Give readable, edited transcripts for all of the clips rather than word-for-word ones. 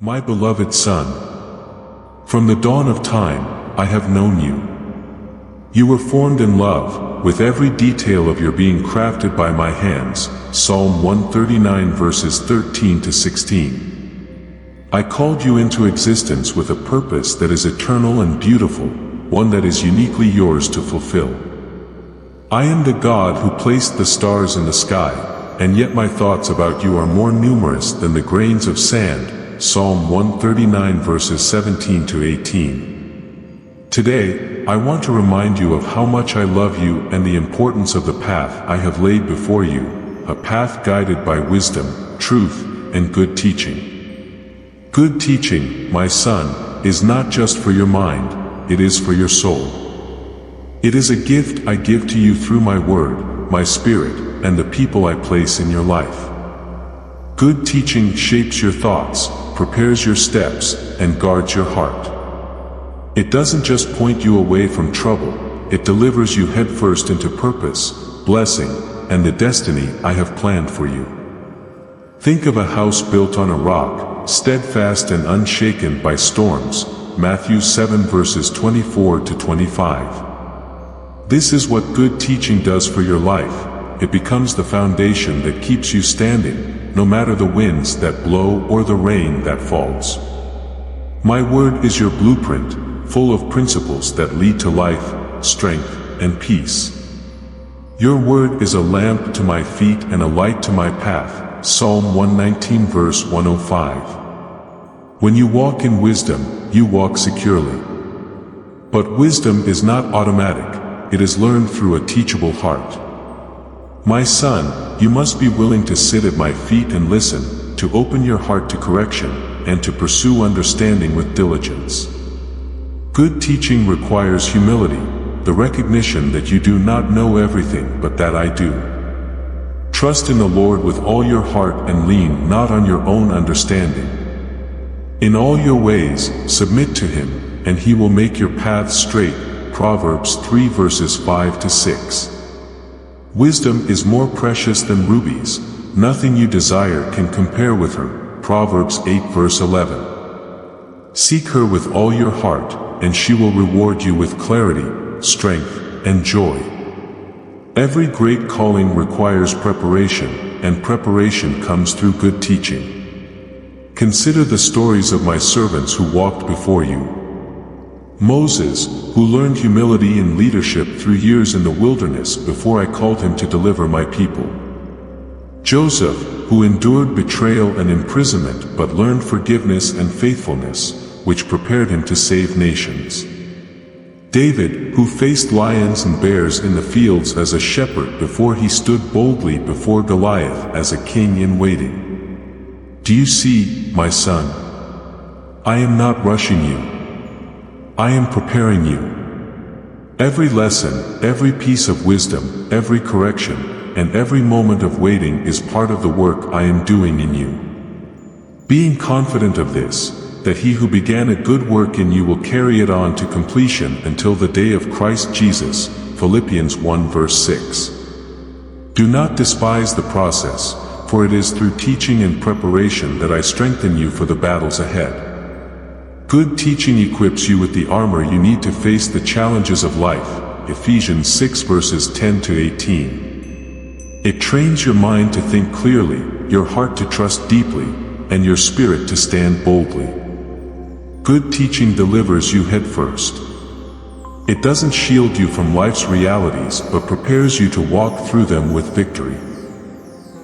My beloved Son, from the dawn of time, I have known you. You were formed in love, with every detail of your being crafted by my hands. Psalm 139 verses 13 to 16. I called you into existence with a purpose that is eternal and beautiful, one that is uniquely yours to fulfill. I am the God who placed the stars in the sky, and yet my thoughts about you are more numerous than the grains of sand. Psalm 139 verses 17 to 18. Today, I want to remind you of how much I love you and the importance of the path I have laid before you, a path guided by wisdom, truth, and good teaching. Good teaching, my son, is not just for your mind, it is for your soul. It is a gift I give to you through my word, my spirit, and the people I place in your life. Good teaching shapes your thoughts, prepares your steps, and guards your heart. It doesn't just point you away from trouble, it delivers you headfirst into purpose, blessing, and the destiny I have planned for you. Think of a house built on a rock, steadfast and unshaken by storms. Matthew 7 verses 24 to 25. This is what good teaching does for your life. It becomes the foundation that keeps you standing, no matter the winds that blow or the rain that falls. My word is your blueprint, full of principles that lead to life, strength, and peace. Your word is a lamp to my feet and a light to my path. Psalm 119 verse 105. When you walk in wisdom, you walk securely. But wisdom is not automatic, it is learned through a teachable heart. My son, you must be willing to sit at my feet and listen, to open your heart to correction, and to pursue understanding with diligence. Good teaching requires humility, the recognition that you do not know everything but that I do. Trust in the Lord with all your heart and lean not on your own understanding. In all your ways, submit to Him, and He will make your paths straight. Proverbs 3 verses 5 to 6. Wisdom is more precious than rubies, nothing you desire can compare with her. Proverbs 8 verse 11. Seek her with all your heart, and she will reward you with clarity, strength, and joy. Every great calling requires preparation, and preparation comes through good teaching. Consider the stories of my servants who walked before you. Moses, who learned humility and leadership through years in the wilderness before I called him to deliver my people. Joseph, who endured betrayal and imprisonment but learned forgiveness and faithfulness, which prepared him to save nations. David, who faced lions and bears in the fields as a shepherd before he stood boldly before Goliath as a king in waiting. Do you see, my son? I am not rushing you. I am preparing you. Every lesson, every piece of wisdom, every correction, and every moment of waiting is part of the work I am doing in you. Being confident of this, that He who began a good work in you will carry it on to completion until the day of Christ Jesus. Philippians 1 verse 6. Do not despise the process, for it is through teaching and preparation that I strengthen you for the battles ahead. Good teaching equips you with the armor you need to face the challenges of life. Ephesians 6 verses 10 to 18. It trains your mind to think clearly, your heart to trust deeply, and your spirit to stand boldly. Good teaching delivers you headfirst. It doesn't shield you from life's realities but prepares you to walk through them with victory.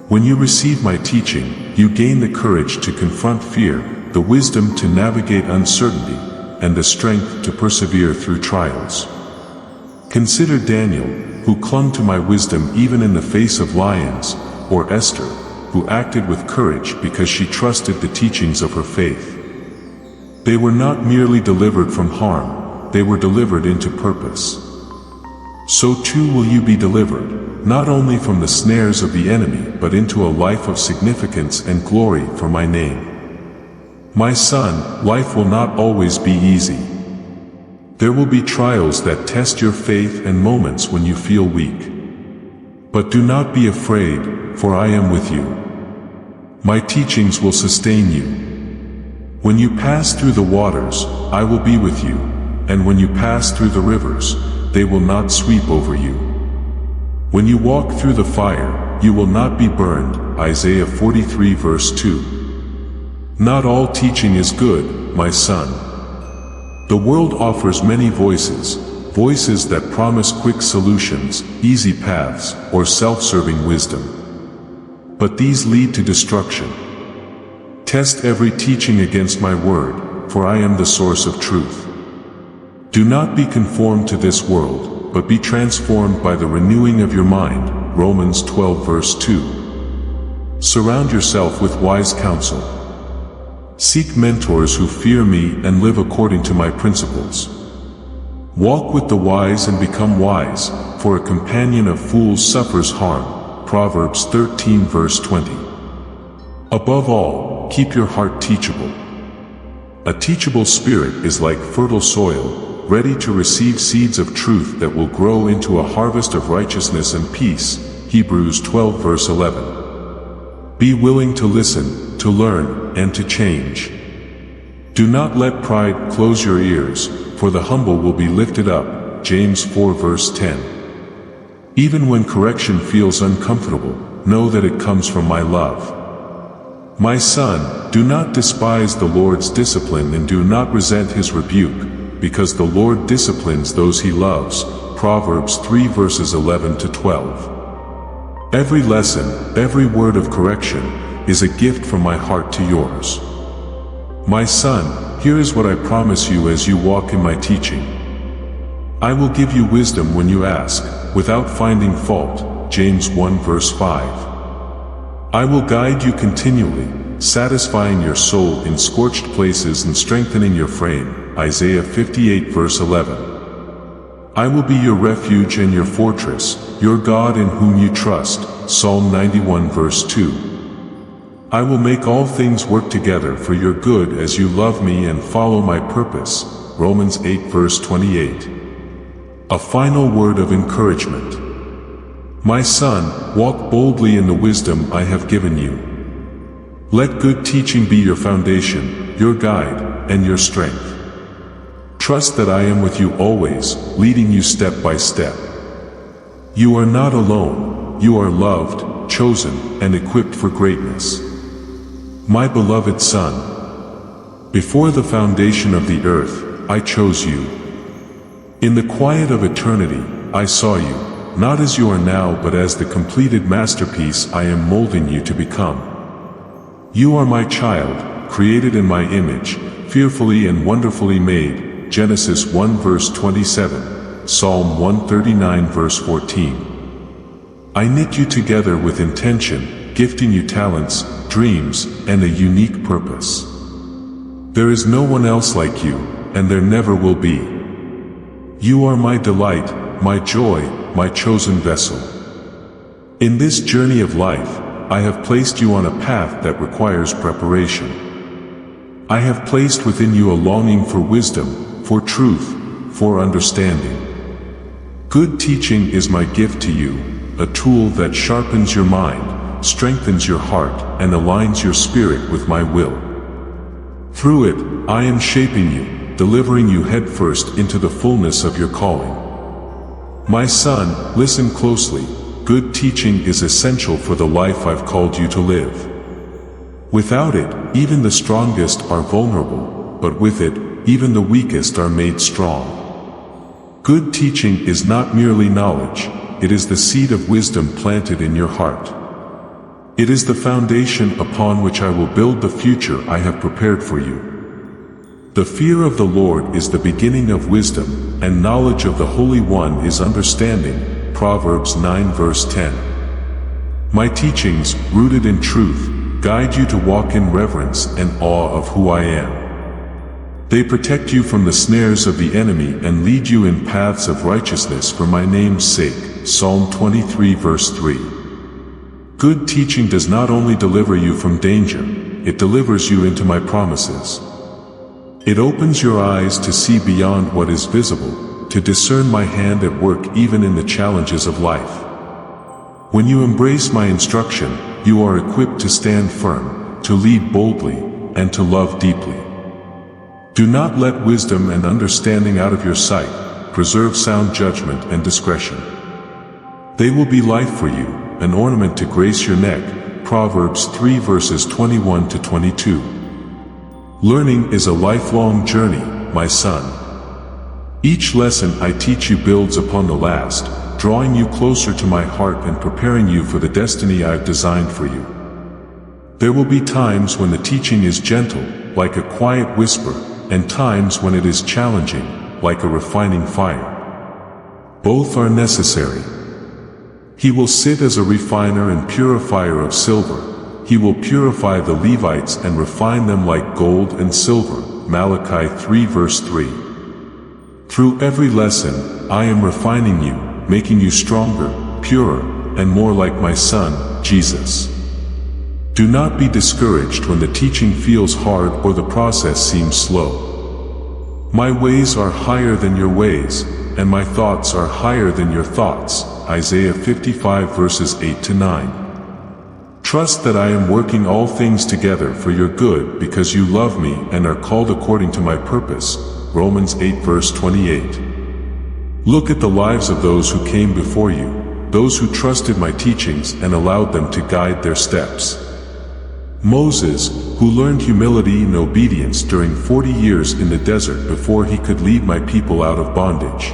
When you receive my teaching, you gain the courage to confront fear, the wisdom to navigate uncertainty, and the strength to persevere through trials. Consider Daniel, who clung to my wisdom even in the face of lions, or Esther, who acted with courage because she trusted the teachings of her faith. They were not merely delivered from harm, they were delivered into purpose. So too will you be delivered, not only from the snares of the enemy but into a life of significance and glory for my name. My son, life will not always be easy. There will be trials that test your faith and moments when you feel weak. But do not be afraid, for I am with you. My teachings will sustain you. When you pass through the waters, I will be with you, and when you pass through the rivers, they will not sweep over you. When you walk through the fire, you will not be burned. Isaiah 43 verse 2. Not all teaching is good, my son. The world offers many voices that promise quick solutions, easy paths, or self-serving wisdom. But these lead to destruction. Test every teaching against my word, for I am the source of truth. Do not be conformed to this world, but be transformed by the renewing of your mind. Romans 12 verse 2. Surround yourself with wise counsel. Seek mentors who fear me and live according to my principles. Walk with the wise and become wise, for a companion of fools suffers harm. Proverbs 13 verse 20. Above all, keep your heart teachable. A teachable spirit is like fertile soil, ready to receive seeds of truth that will grow into a harvest of righteousness and peace. Hebrews 12 verse 11. Be willing to listen, to learn, and to change. Do not let pride close your ears, for the humble will be lifted up. James 4 verse 10. Even when correction feels uncomfortable, know that it comes from my love. My son, do not despise the Lord's discipline and do not resent his rebuke, because the Lord disciplines those he loves. Proverbs 3 verses 11 to 12. Every lesson, every word of correction, is a gift from my heart to yours. My son, here is what I promise you as you walk in my teaching. I will give you wisdom when you ask, without finding fault. James 1 verse 5. I will guide you continually, satisfying your soul in scorched places and strengthening your frame. Isaiah 58 verse 11. I will be your refuge and your fortress, your God in whom you trust. Psalm 91 verse 2. I will make all things work together for your good as you love me and follow my purpose. Romans 8 verse 28. A final word of encouragement. My son, walk boldly in the wisdom I have given you. Let good teaching be your foundation, your guide, and your strength. Trust that I am with you always, leading you step by step. You are not alone, you are loved, chosen, and equipped for greatness. My beloved son, before the foundation of the earth, I chose you. In the quiet of eternity, I saw you, not as you are now but as the completed masterpiece I am molding you to become. You are my child, created in my image, fearfully and wonderfully made. Genesis 1 verse 27, Psalm 139 verse 14. I knit you together with intention, gifting you talents, dreams, and a unique purpose. There is no one else like you, and there never will be. You are my delight, my joy, my chosen vessel. In this journey of life, I have placed you on a path that requires preparation. I have placed within you a longing for wisdom, for truth, for understanding. Good teaching is my gift to you, a tool that sharpens your mind, strengthens your heart, and aligns your spirit with my will. Through it, I am shaping you, delivering you headfirst into the fullness of your calling. My son, listen closely. Good teaching is essential for the life I've called you to live. Without it, even the strongest are vulnerable, but with it, even the weakest are made strong. Good teaching is not merely knowledge, it is the seed of wisdom planted in your heart. It is the foundation upon which I will build the future I have prepared for you. The fear of the Lord is the beginning of wisdom, and knowledge of the Holy One is understanding. Proverbs 9 verse 10. My teachings, rooted in truth, guide you to walk in reverence and awe of who I am. They protect you from the snares of the enemy and lead you in paths of righteousness for my name's sake. Psalm 23 verse 3. Good teaching does not only deliver you from danger, it delivers you into my promises. It opens your eyes to see beyond what is visible, to discern my hand at work even in the challenges of life. When you embrace my instruction, you are equipped to stand firm, to lead boldly, and to love deeply. Do not let wisdom and understanding out of your sight. Preserve sound judgment and discretion. They will be life for you, an ornament to grace your neck. Proverbs 3 verses 21 to 22. Learning is a lifelong journey, my son. Each lesson I teach you builds upon the last, drawing you closer to my heart and preparing you for the destiny I've designed for you. There will be times when the teaching is gentle, like a quiet whisper, and times when it is challenging, like a refining fire. Both are necessary. He will sit as a refiner and purifier of silver. He will purify the Levites and refine them like gold and silver. Malachi 3 verse 3. Through every lesson, I am refining you, making you stronger, purer, and more like my Son, Jesus. Do not be discouraged when the teaching feels hard or the process seems slow. My ways are higher than your ways, and my thoughts are higher than your thoughts. Isaiah 55 verses 8 to 9. Trust that I am working all things together for your good because you love me and are called according to my purpose. Romans 8 verse 28. Look at the lives of those who came before you, those who trusted my teachings and allowed them to guide their steps. Moses, who learned humility and obedience during 40 years in the desert before he could lead my people out of bondage.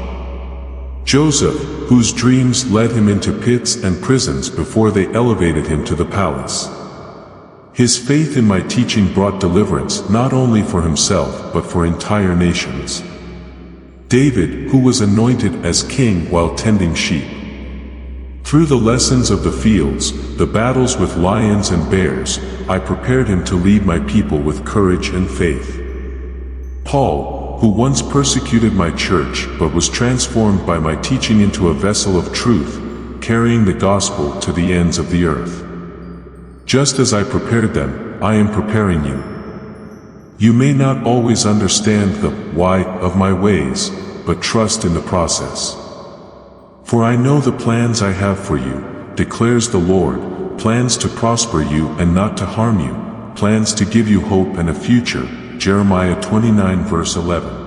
Joseph, whose dreams led him into pits and prisons before they elevated him to the palace. His faith in my teaching brought deliverance not only for himself but for entire nations. David, who was anointed as king while tending sheep. Through the lessons of the fields, the battles with lions and bears, I prepared him to lead my people with courage and faith. Paul, who once persecuted my church but was transformed by my teaching into a vessel of truth, carrying the gospel to the ends of the earth. Just as I prepared them, I am preparing you. You may not always understand the why of my ways, but trust in the process. For I know the plans I have for you, declares the Lord, plans to prosper you and not to harm you, plans to give you hope and a future. Jeremiah 29 verse 11.